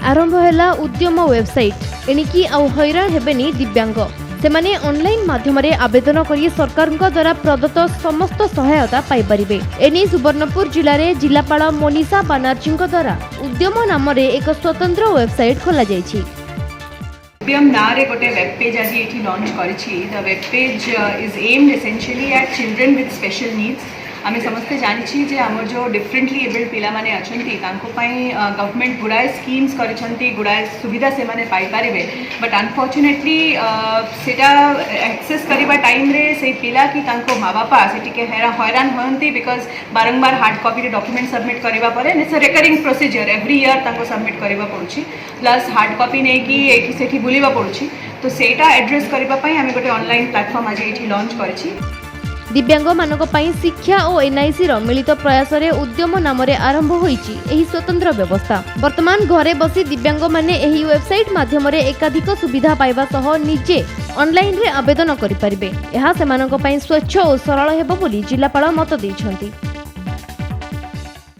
आरंभ है उद्यम वेबसाइट एणिकी आउ हैरान हेबेनी दिव्यांग सेमाने ऑनलाइन माध्यम आवेदन करी सरकार द्वारा प्रदत्त समस्त सहायता पाइपारे। एने सुवर्णपुर जिले में जिलापाल मोनिशा बानर्जी द्वारा उद्यम नाम एक स्वतंत्र वेबसाइट खोल जाइछि। उद्यम नारे गोटे वेब पेज आज ये लॉन्च करिछि। The web page is aimed essentially at children with special needs. आमे समस्ते जानिछि जे हमर जो डिफरेंटली एबल्ड पिला माने अछंती तांको पई गवर्नमेंट गुडाए स्कीम्स करिसंती, गुडाए सुविधा से माने पाई पारिबे, बट अनफॉर्चुनेटली सेटा एक्सेस करिबा टाइम रे से पिला की तांको माँ बापा से टिके हैरान होंती बिकॉज बारंबार हार्ड कॉपी रे डॉक्यूमेंट सबमिट करिबा परे it's a recurring procedure every year तांको सबमिट करिबा पड़ुछि, प्लस हार्ड कॉपी नै कि एठी सेठी बुलिबा पड़ुछि। तो सेटा एड्रेस करिबा पई हमें गोटे ऑनलाइन प्लेटफॉर्म आज एठी लॉन्च करिछि। दिव्यांग मानक पई शिक्षा और एनआईसी मिलित प्रयास रे उद्यम नाम आरंभ होईची एही स्वतंत्र व्यवस्था। वर्तमान घरे बसी दिव्यांग माने एही वेबसाइट माध्यम रे एकाधिक सुविधा पाइबा सह निजे ऑनलाइन रे आवेदन करि परिबे। एहा सेमानक पई स्वच्छ और सरल हेबो बोली जिलापाल मत दैछंती।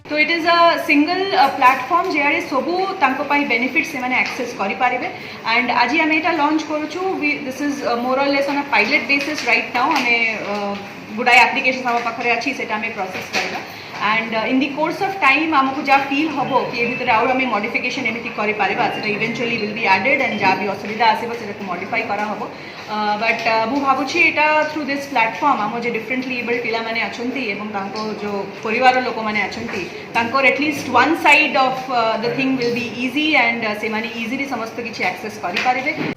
तो it is a single platform जे सबू तांको पाई बेनिफिट से माने एक्सेस करि पारिबे। एंड आज आम एटा लॉन्च करूछु। दिस इज मोर और less on a pilot basis right now. हमें गुडाए एप्लिकेशन हम पाखे अच्छी से प्रोसेस करवा and in the course of time आमको जहाँ फील हम कि भीतर आउ आम मॉडिफिकेशन एमती कर eventually will be added and जहाँ भी असुविधा आसो से मॉडिफाई करा हम। बट मु भावुची एटा थ्रू दिस प्लेटफॉर्म आम जो डिफरेंटली एबल्ड पिला माने अछंती एवं तांको जो परिवार लोक माने अछंती तांको at least one side of the thing will be easy and से माने इजीली समस्त किछि एक्सेस करि पारिबे।